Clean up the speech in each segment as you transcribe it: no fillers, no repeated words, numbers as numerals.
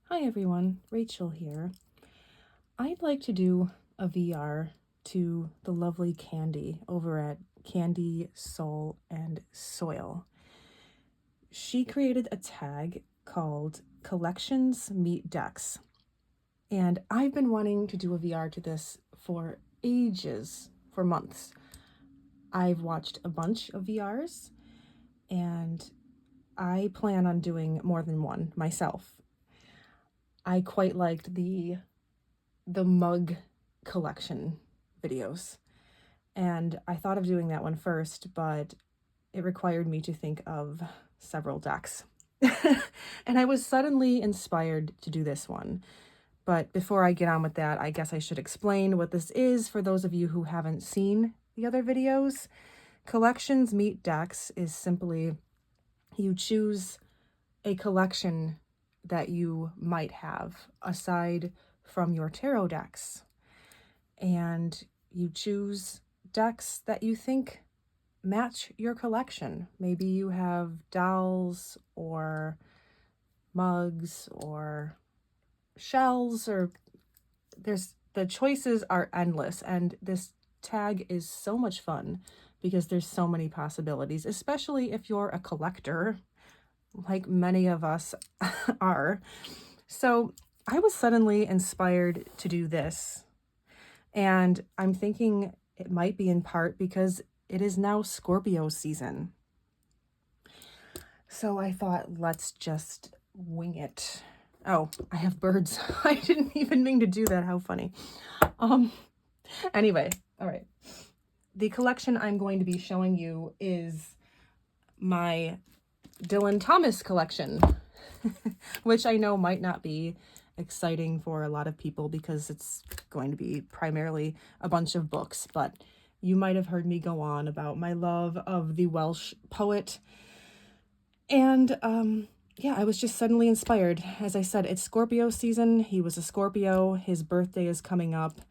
Hi everyone, Rachel here. I'd like to do a VR to the lovely Candy over at Candy, Soul, and Soil. She created a tag called Collections Meet Decks, and I've been wanting to do a VR to this for ages, for months. I've watched a bunch of VRs, and I plan on doing more than one myself. I quite liked the mug collection videos, and I thought of doing that one first, but it required me to think of several decks. And I was suddenly inspired to do this one. But before I get on with that, I guess I should explain what this is for those of you who haven't seen the other videos. Collections Meet Decks is simply you choose a collection that you might have aside from your tarot decks, and you choose decks that you think match your collection. Maybe you have dolls or mugs or shells, or the choices are endless, and this tag is so much fun because there's so many possibilities, especially if you're a collector like many of us are. So I was suddenly inspired to do this, and I'm thinking it might be in part because it is now Scorpio season. So I thought, let's just wing it. Oh, I have birds. I didn't even mean to do that. How funny. Anyway, all right. The collection I'm going to be showing you is my Dylan Thomas collection, which I know might not be exciting for a lot of people because it's going to be primarily a bunch of books, but you might have heard me go on about my love of the Welsh poet. And yeah, I was just suddenly inspired. As I said, it's Scorpio season. He was a Scorpio. His birthday is coming up,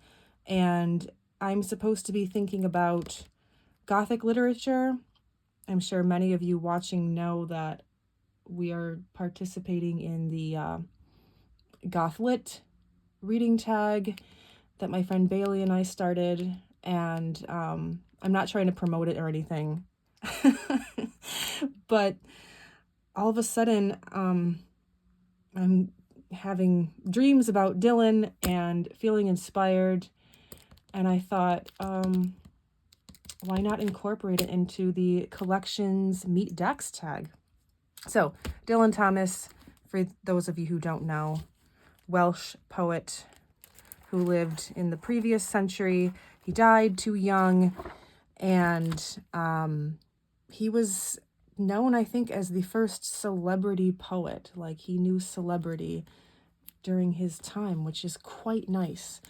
and I'm supposed to be thinking about Gothic literature. I'm sure many of you watching know that we are participating in the Goth Lit reading tag that my friend Bailey and I started, and I'm not trying to promote it or anything, but all of a sudden I'm having dreams about Dylan and feeling inspired, and I thought, why not incorporate it into the Collections Meet Decks tag? So Dylan Thomas, for those of you who don't know, Welsh poet who lived in the previous century. He died too young, and he was known, I think, as the first celebrity poet. Like, he knew celebrity during his time, which is quite nice.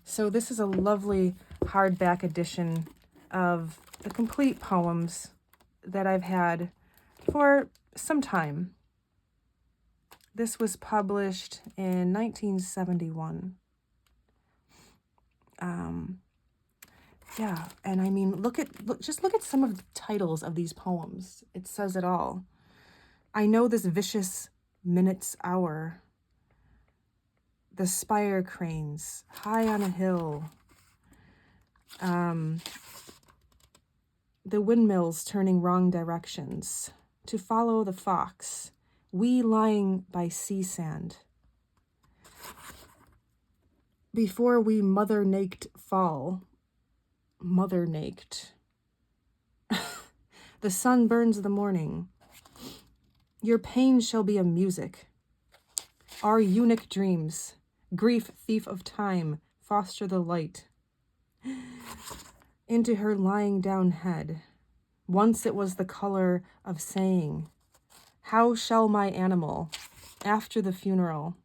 So this is a lovely hardback edition of the complete poems that I've had for some time. This was published in 1971. Yeah, and I mean, just look at some of the titles of these poems. It says it all. I know this vicious minute's hour. The spire cranes high on a hill. The windmills turning wrong directions. To follow the fox. We lying by sea sand. Before we mother-naked fall. Mother-naked. The sun burns the morning. Your pain shall be a music. Our eunuch dreams. Grief, thief of time, foster the light. Into her lying down head. Once it was the color of saying, how shall my animal, after the funeral?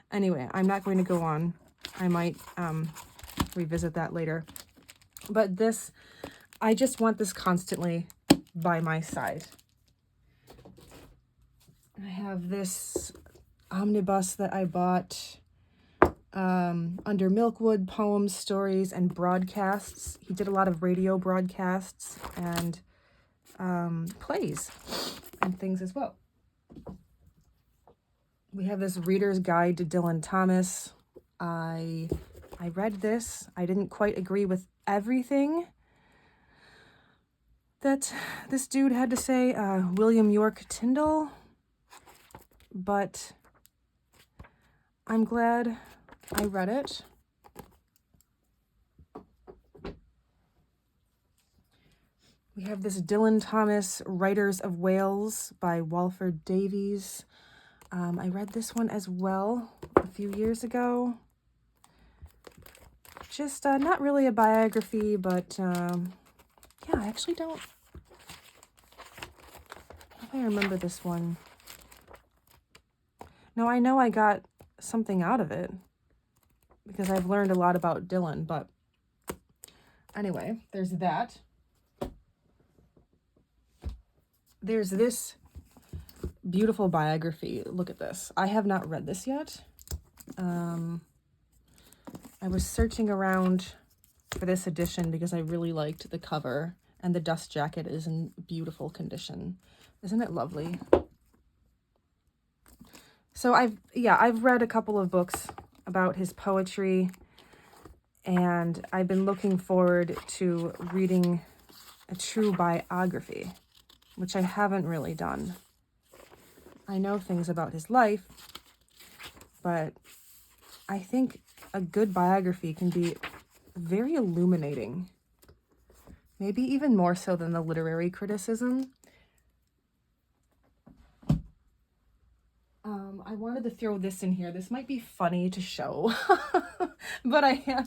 Anyway, I'm not going to go on. I might revisit that later. But this, I just want this constantly by my side. I have this omnibus that I bought under Milkwood Poems, Stories, and Broadcasts. He did a lot of radio broadcasts and plays and things as well. We have this Reader's Guide to Dylan Thomas. I read this. I didn't quite agree with everything that this dude had to say, William York Tyndall, but I'm glad I read it. We have this Dylan Thomas, Writers of Wales by Walford Davies. I read this one as well a few years ago. Just not really a biography, but yeah, I actually don't know if I remember this one. No, I know I got something out of it because I've learned a lot about Dylan, but anyway, there's that. There's this beautiful biography. Look at this. I have not read this yet. I was searching around for this edition because I really liked the cover, and the dust jacket is in beautiful condition. Isn't it lovely? So I've read a couple of books about his poetry, and I've been looking forward to reading a true biography, which I haven't really done. I know things about his life, but I think a good biography can be very illuminating, maybe even more so than the literary criticism. I wanted to throw this in here. This might be funny to show, but I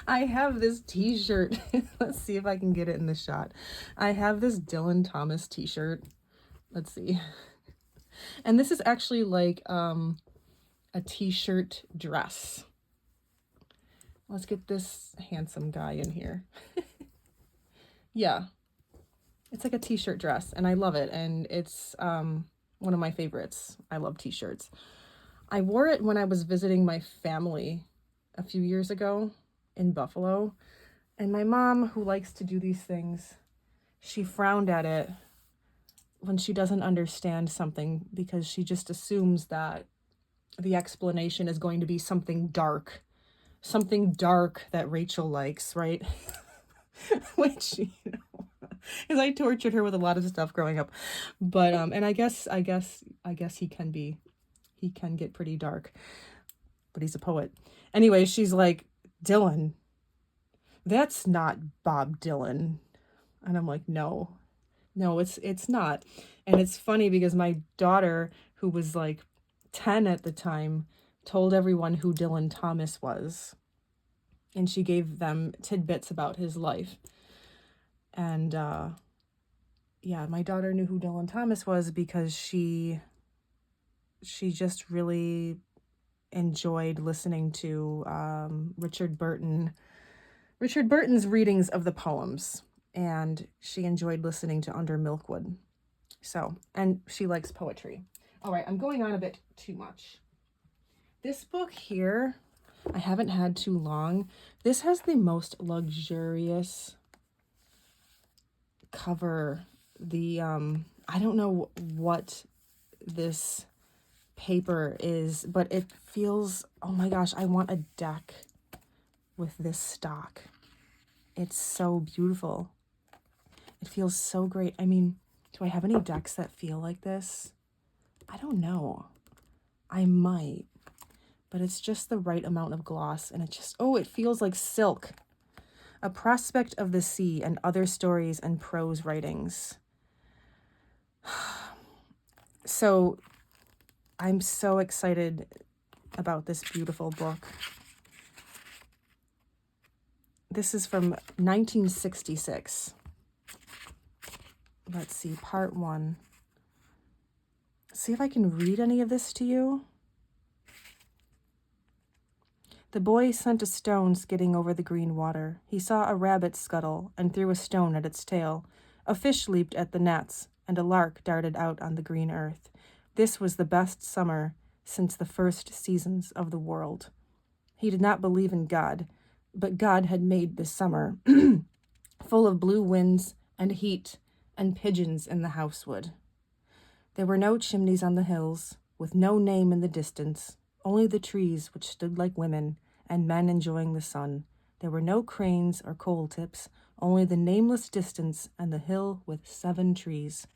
have this t-shirt. Let's see if I can get it in the shot. I have this Dylan Thomas t-shirt. Let's see. And this is actually like a t-shirt dress. Let's get this handsome guy in here. Yeah, it's like a t-shirt dress, and I love it, and it's one of my favorites. I love t-shirts. I wore it when I was visiting my family a few years ago in Buffalo, and my mom, who likes to do these things, she frowned at it when she doesn't understand something because she just assumes that the explanation is going to be something dark that Rachel likes, right? Which, you know, because I tortured her with a lot of stuff growing up, but and I guess he can get pretty dark, but he's a poet. Anyway, she's like, Dylan, that's not Bob Dylan, and I'm like, no, it's not. And it's funny because my daughter, who was like 10 at the time, told everyone who Dylan Thomas was, and she gave them tidbits about his life. And yeah, my daughter knew who Dylan Thomas was because she just really enjoyed listening to Richard Burton's readings of the poems, and she enjoyed listening to Under Milkwood. So, and she likes poetry. All right, I'm going on a bit too much. This book here, I haven't had too long. This has the most luxurious cover. The I don't know what this paper is, but it feels, oh my gosh, I want a deck with this stock. It's so beautiful. It feels so great. I mean, do I have any decks that feel like this? I don't know. I might, but it's just the right amount of gloss, and it just, oh, it feels like silk. A Prospect of the Sea and Other Stories and Prose Writings. So I'm so excited about this beautiful book. This is from 1966. Let's see, part 1. See if I can read any of this to you. The boy sent a stone skidding over the green water. He saw a rabbit scuttle and threw a stone at its tail. A fish leaped at the nets, and a lark darted out on the green earth. This was the best summer since the first seasons of the world. He did not believe in God, but God had made this summer full of blue winds and heat and pigeons in the housewood. There were no chimneys on the hills, with no name in the distance, only the trees which stood like women, and men enjoying the sun. There were no cranes or coal tips, only the nameless distance and the hill with 7 trees.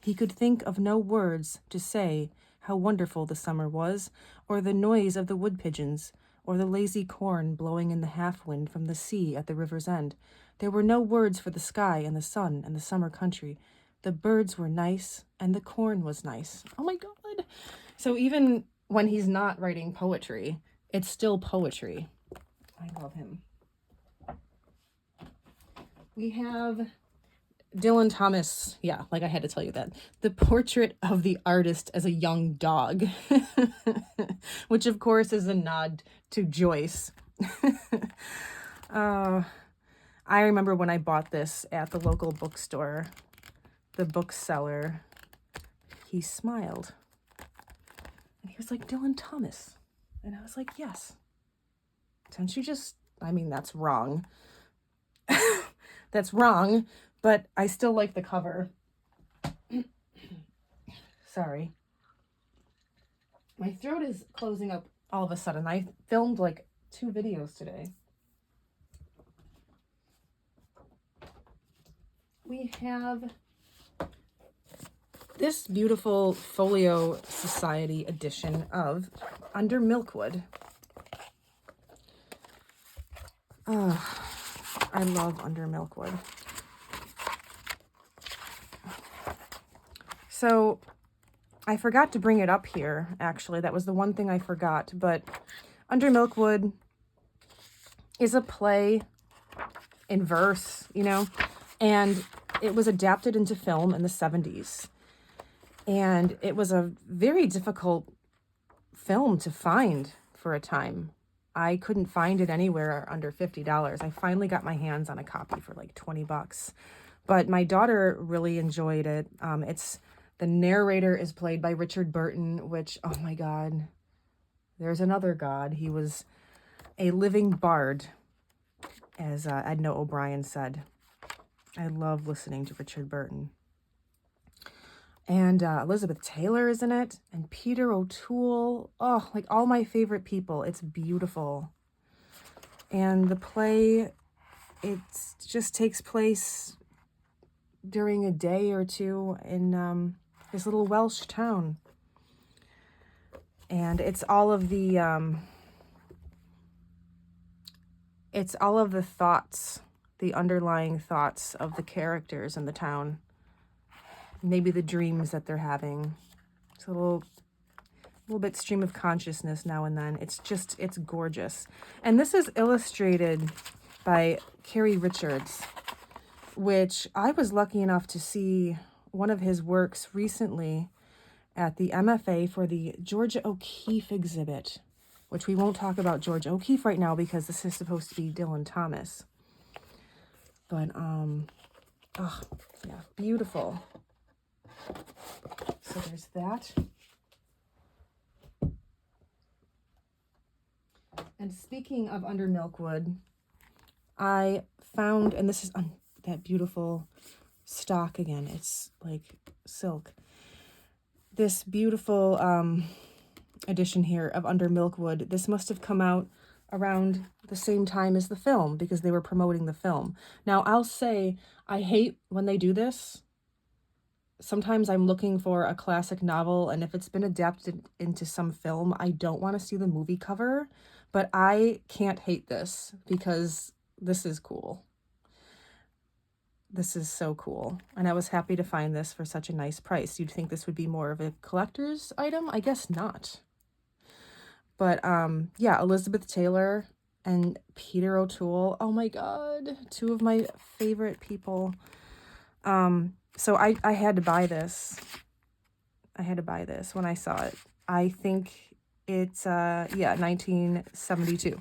He could think of no words to say how wonderful the summer was, or the noise of the wood pigeons, or the lazy corn blowing in the half-wind from the sea at the river's end. There were no words for the sky and the sun and the summer country. The birds were nice, and the corn was nice. Oh my God. So even when he's not writing poetry, it's still poetry. I love him. We have Dylan Thomas. Yeah, like I had to tell you that. The Portrait of the Artist as a Young Dog, which of course is a nod to Joyce. I remember when I bought this at the local bookstore, the bookseller, he smiled. And he was like, Dylan Thomas. And I was like, yes. Don't you just, I mean, that's wrong. That's wrong, but I still like the cover. Sorry. My throat is closing up all of a sudden. I filmed like 2 videos today. We have this beautiful Folio Society edition of Under Milkwood. Oh, I love Under Milkwood. So I forgot to bring it up here, actually. That was the one thing I forgot. But Under Milkwood is a play in verse, you know, and it was adapted into film in the 70s. And it was a very difficult film to find for a time. I couldn't find it anywhere under $50. I finally got my hands on a copy for like $20. But my daughter really enjoyed it. The narrator is played by Richard Burton, which, oh my God, there's another God. He was a living bard, as Edna O'Brien said. I love listening to Richard Burton. And Elizabeth Taylor is in it, and Peter O'Toole. Oh, like all my favorite people. It's beautiful. And the play, it just takes place during a day or two in this little Welsh town. And it's all of the thoughts, the underlying thoughts of the characters in the town. Maybe the dreams that they're having. It's a little bit stream of consciousness now and then. It's gorgeous. And this is illustrated by Carrie Richards, which I was lucky enough to see one of his works recently at the MFA for the Georgia O'Keeffe exhibit, which we won't talk about Georgia O'Keeffe right now because this is supposed to be Dylan Thomas. But, oh, yeah, beautiful. So there's that. And speaking of Under Milkwood, I found, and this is that beautiful stock again. It's like silk. This beautiful edition here of Under Milkwood. This must have come out around the same time as the film because they were promoting the film. Now, I'll say I hate when they do this. Sometimes I'm looking for a classic novel, and if it's been adapted into some film, I don't want to see the movie cover, but I can't hate this because this is cool. This is so cool, and I was happy to find this for such a nice price. You'd think this would be more of a collector's item? I guess not. But, yeah, Elizabeth Taylor and Peter O'Toole. Oh, my God. 2 of my favorite people. So I had to buy this. I had to buy this when I saw it. I think it's, 1972.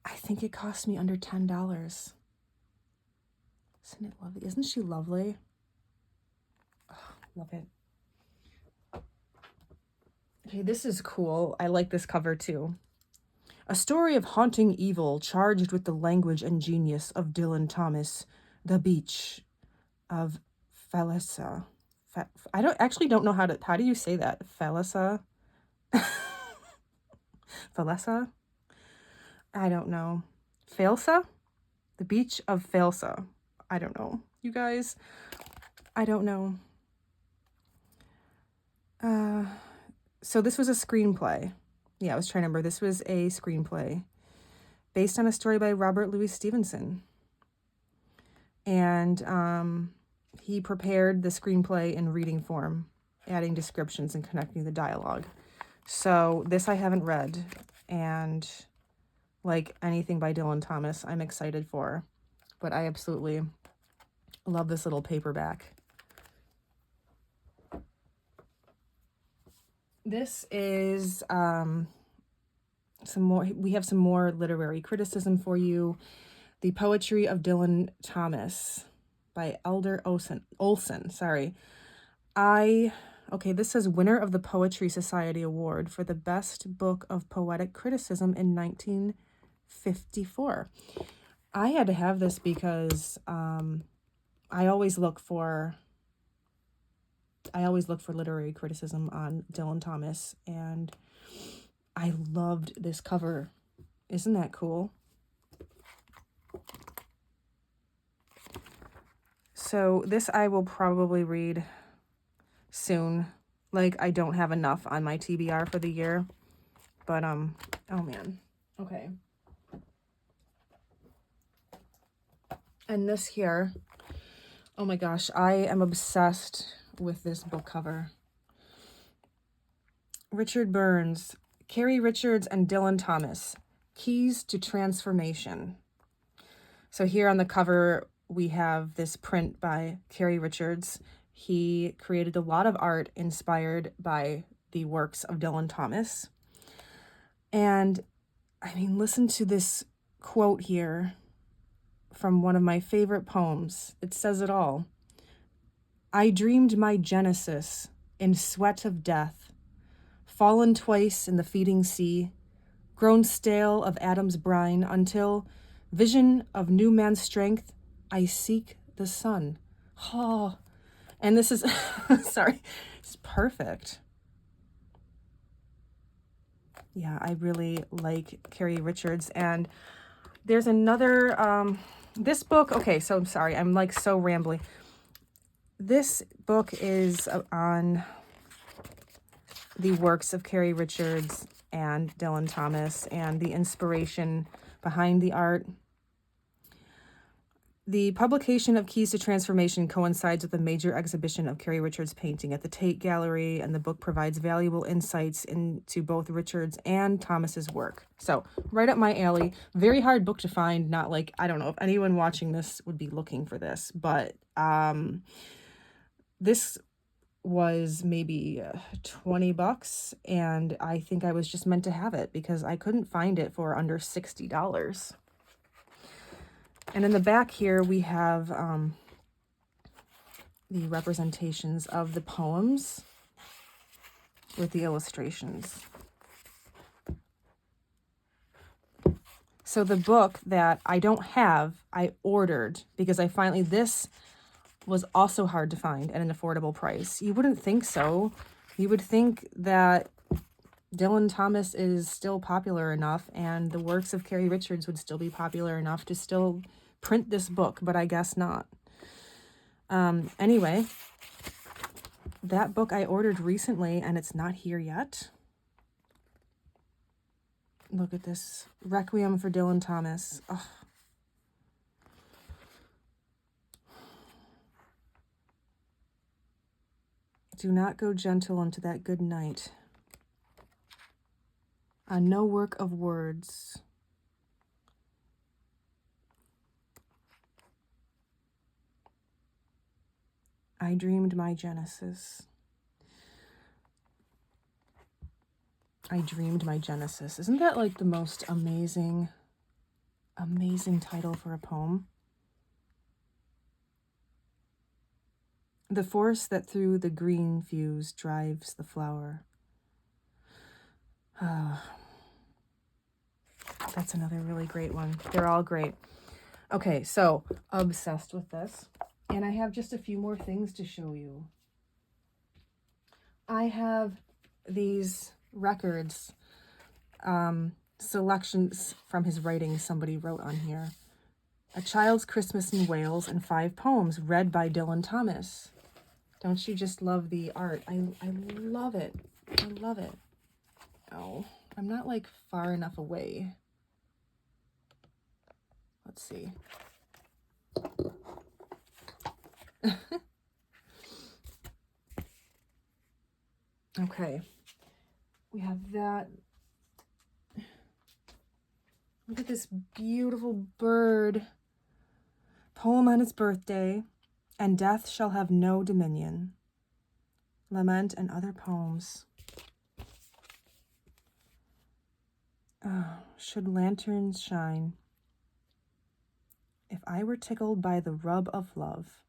I think it cost me under $10. Isn't it lovely? Isn't she lovely? Oh, love it. Okay, this is cool. I like this cover too. A story of haunting evil charged with the language and genius of Dylan Thomas, The Beach of Falesa. I don't know how do you say that? Falesa? Falesa? I don't know. Falsa? The beach of Falsa. I don't know. You guys, I don't know. So this was a screenplay. Yeah, I was trying to remember. This was a screenplay based on a story by Robert Louis Stevenson. And he prepared the screenplay in reading form, adding descriptions and connecting the dialogue. So this I haven't read, and like anything by Dylan Thomas, I'm excited for. But I absolutely love this little paperback. This is we have some more literary criticism for you. The Poetry of Dylan Thomas by Elder Olson. Sorry. Okay, this says winner of the Poetry Society Award for the best book of poetic criticism in 1954. I had to have this because I always look for literary criticism on Dylan Thomas, and I loved this cover. Isn't that cool? So this I will probably read soon. Like, I don't have enough on my TBR for the year, but oh man. Okay. And this here, oh my gosh, I am obsessed with this book cover. Richard Burns, Carrie Richards, and Dylan Thomas, Keys to Transformation. So here on the cover, we have this print by Carrie Richards. He created a lot of art inspired by the works of Dylan Thomas. And I mean, listen to this quote here from one of my favorite poems. It says it all. I dreamed my genesis in sweat of death, fallen twice in the feeding sea, grown stale of Adam's brine, until, vision of new man's strength, I seek the sun. Oh, and this is, sorry, it's perfect. Yeah, I really like Carrie Richards. And there's another, this book, okay, so I'm sorry, I'm like so rambly. This book is on the works of Carrie Richards and Dylan Thomas and the inspiration behind the art. The publication of Keys to Transformation coincides with a major exhibition of Carrie Richards' painting at the Tate Gallery, and the book provides valuable insights into both Richards and Thomas's work. So, right up my alley. Very hard book to find. Not like, I don't know if anyone watching this would be looking for this, but this was maybe $20, and I think I was just meant to have it because I couldn't find it for under $60. And in the back here, we have the representations of the poems with the illustrations. So the book that I don't have, I ordered because this was also hard to find at an affordable price. You wouldn't think so. You would think that Dylan Thomas is still popular enough and the works of Carrie Richards would still be popular enough to still print this book, but I guess not. Anyway, that book I ordered recently and it's not here yet. Look at this. Requiem for Dylan Thomas. Oh. Do not go gentle into that good night. On no work of words. I dreamed my genesis. I dreamed my genesis. Isn't that like the most amazing title for a poem? The force that through the green fuse drives the flower. That's another really great one. They're all great. Okay, so obsessed with this. And I have just a few more things to show you. I have these records, selections from his writings somebody wrote on here. A Child's Christmas in Wales and 5 poems read by Dylan Thomas. Don't you just love the art? I love it. I love it. Oh, I'm not like far enough away. Let's see. Okay. We have that. Look at this beautiful bird. Poem on its birthday. And death shall have no dominion. Lament and other poems. Oh, should lanterns shine. If I were tickled by the rub of love.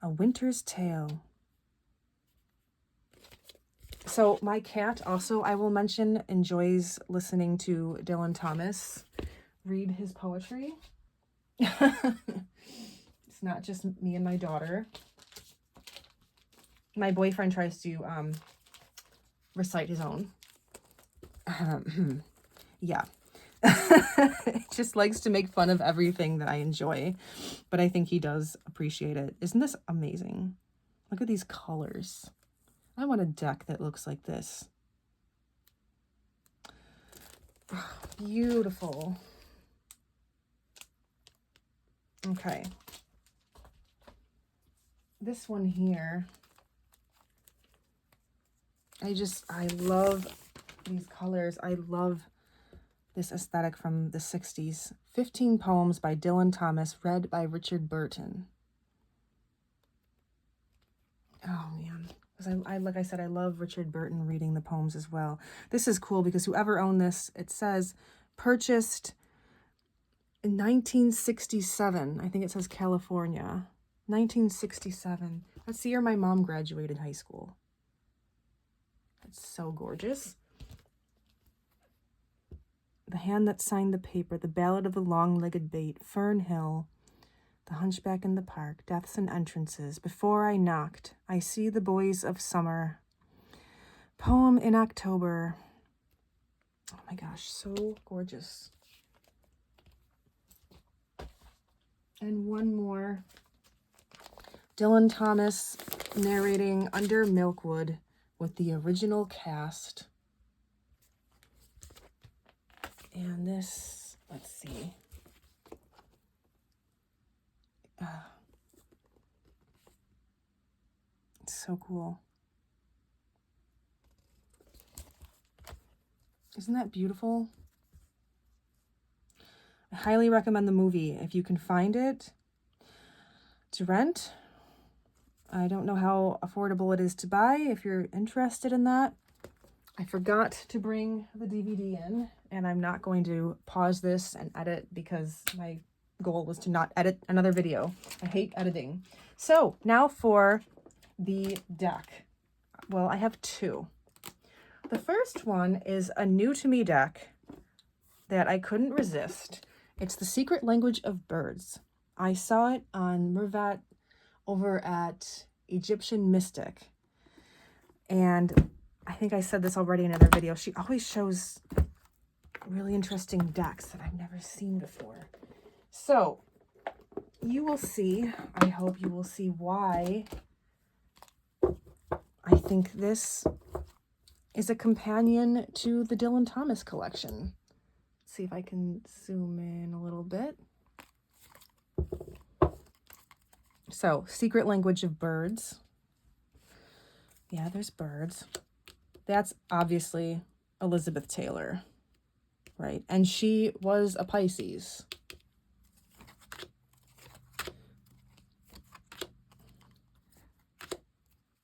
A winter's tale. So my cat also, I will mention, enjoys listening to Dylan Thomas read his poetry. It's not just me and my daughter. My boyfriend tries to recite his own. Yeah. Just likes to make fun of everything that I enjoy, but I think he does appreciate it. Isn't this amazing? Look at these colors. I want a deck that looks like this. Beautiful. Okay. This one here, I love these colors. I love this aesthetic from the 60s. 15 poems by Dylan Thomas, read by Richard Burton. Oh, man. Because I like I said, I love Richard Burton reading the poems as well. This is cool because whoever owned this, it says purchased in 1967. I think it says California. 1967. That's the year my mom graduated high school. That's so gorgeous. The Hand That Signed the Paper, The Ballad of the Long-Legged Bait, Fern Hill, The Hunchback in the Park, Deaths and Entrances, Before I Knocked, I See the Boys of Summer, Poem in October. Oh my gosh, so gorgeous. And one more. Dylan Thomas narrating Under Milkwood with the original cast. And this, let's see. It's so cool. Isn't that beautiful? I highly recommend the movie if you can find it to rent. I don't know how affordable it is to buy if you're interested in that. I forgot to bring the DVD in, and I'm not going to pause this and edit because my goal was to not edit another video. I hate editing. So now for the deck. Well, I have two. The first one is a new to me deck that I couldn't resist. It's The Secret Language of Birds. I saw it on Mervat over at Egyptian Mystic. And I think I said this already in another video. She always shows really interesting decks that I've never seen before. So you will see, I hope you will see why I think this is a companion to the Dylan Thomas collection. Let's see if I can zoom in a little bit. So, Secret Language of Birds. Yeah, there's birds. That's obviously Elizabeth Taylor, right? And she was a Pisces.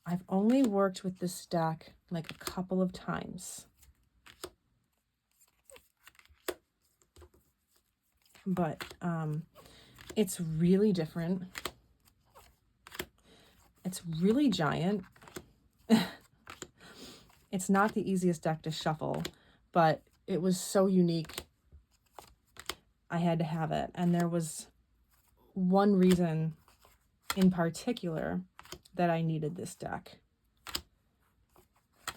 I've only worked with this deck like a couple of times. But it's really different. It's really giant. It's not the easiest deck to shuffle, but it was so unique. I had to have it. And there was one reason in particular that I needed this deck.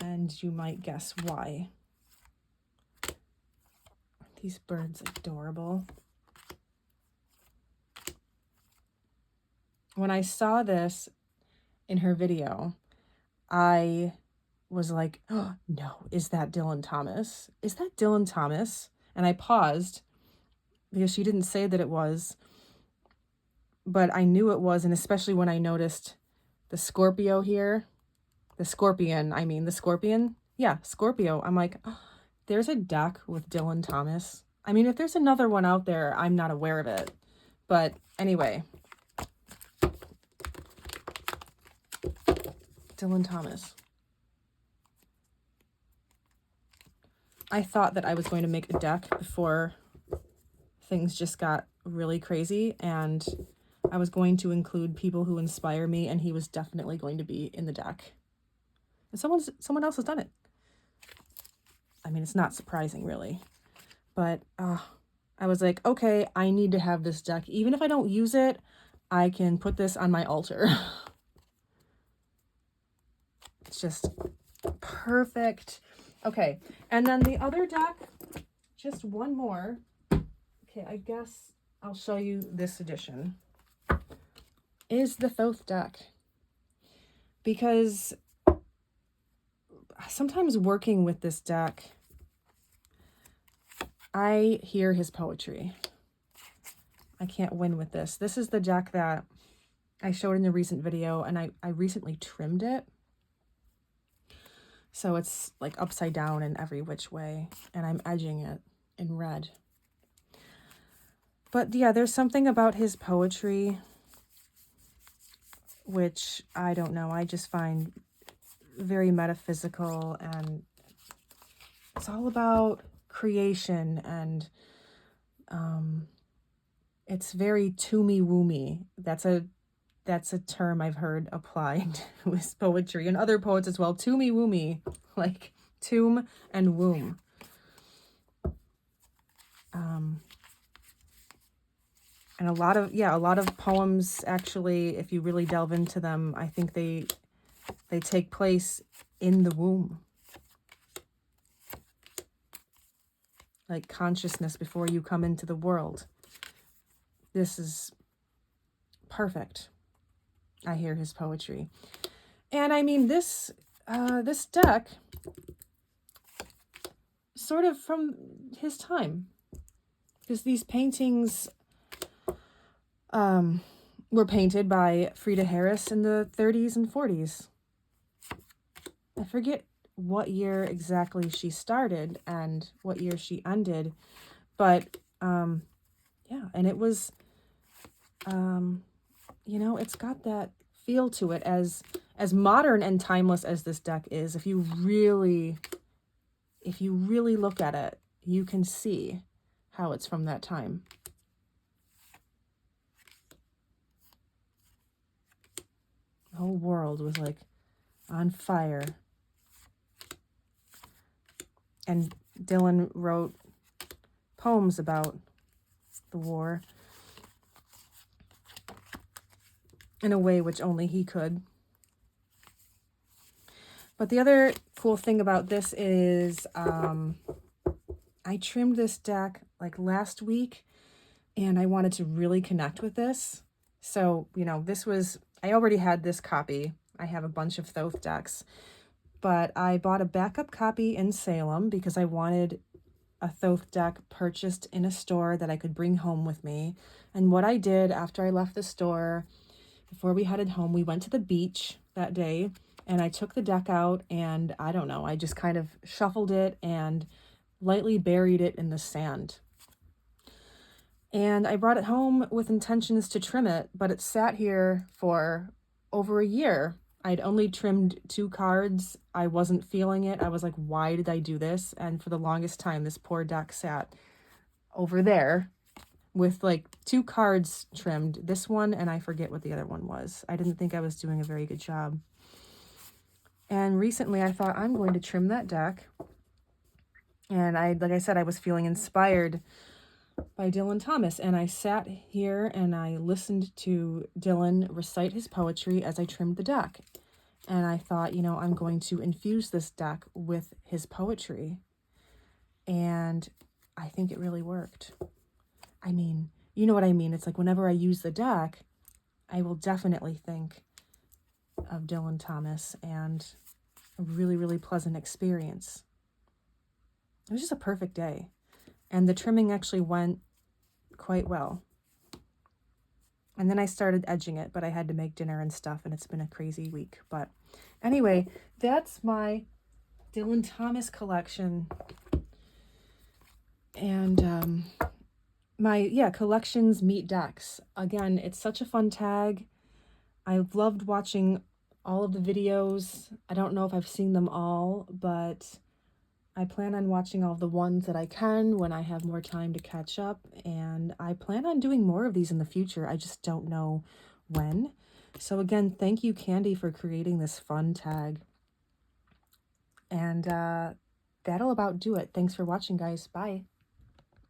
And you might guess why. These birds adorable. When I saw this in her video, I was like, oh, no, is that Dylan Thomas? Is that Dylan Thomas? And I paused because she didn't say that it was, but I knew it was, and especially when I noticed the Scorpio here, the scorpion. Yeah, Scorpio. I'm like, oh, there's a deck with Dylan Thomas. I mean, if there's another one out there, I'm not aware of it. But anyway, Dylan Thomas. I thought that I was going to make a deck before things just got really crazy, and I was going to include people who inspire me, and he was definitely going to be in the deck. And someone else has done it. I mean, it's not surprising, really. But I was like, okay, I need to have this deck. Even if I don't use it, I can put this on my altar. It's just perfect. Okay, and then the other deck, just one more. Okay, I guess I'll show you this edition. Is the Thoth deck. Because sometimes working with this deck, I hear his poetry. I can't win with this. This is the deck that I showed in the recent video, and I recently trimmed it. So it's like upside down in every which way, and I'm edging it in red. But yeah, there's something about his poetry which I don't know, I just find very metaphysical, and it's all about creation, and it's very toomy-woomy. That's a term I've heard applied to his poetry and other poets as well. Toomy-woomy, like tomb and womb. And a lot of poems, actually, if you really delve into them, I think they take place in the womb. Like consciousness before you come into the world. This is perfect. I hear his poetry. And I mean, this deck, sort of from his time. Because these paintings were painted by Frida Harris in the 30s and 40s. I forget what year exactly she started and what year she ended, but yeah, and it was, you know, it's got that feel to it, as modern and timeless as this deck is. If you really look at it, you can see how it's from that time. The whole world was like on fire. And Dylan wrote poems about the war in a way which only he could. But the other cool thing about this is I trimmed this deck like last week, and I wanted to really connect with this. So, you know, I already had this copy. I have a bunch of Thoth decks, but I bought a backup copy in Salem because I wanted a Thoth deck purchased in a store that I could bring home with me. And what I did after I left the store, before we headed home, we went to the beach that day, and I took the deck out, and I don't know, I just kind of shuffled it and lightly buried it in the sand. And I brought it home with intentions to trim it, but it sat here for over a year. I'd only trimmed 2 cards. I wasn't feeling it. I was like, why did I do this? And for the longest time, this poor deck sat over there with like 2 cards trimmed. This one, and I forget what the other one was. I didn't think I was doing a very good job. And recently I thought, I'm going to trim that deck. And like I said, I was feeling inspired by Dylan Thomas, and I sat here and I listened to Dylan recite his poetry as I trimmed the deck. And I thought, you know, I'm going to infuse this deck with his poetry. And I think it really worked. I mean, you know what I mean? It's like whenever I use the deck, I will definitely think of Dylan Thomas and a really, really pleasant experience. It was just a perfect day. And the trimming actually went quite well. And then I started edging it, but I had to make dinner and stuff, and it's been a crazy week. But anyway, that's my Dylan Thomas collection. And my collections meet decks. Again, it's such a fun tag. I've loved watching all of the videos. I don't know if I've seen them all, but I plan on watching all the ones that I can when I have more time to catch up, and I plan on doing more of these in the future. I just don't know when. So again, thank you, Candy, for creating this fun tag. And that'll about do it. Thanks for watching, guys. Bye.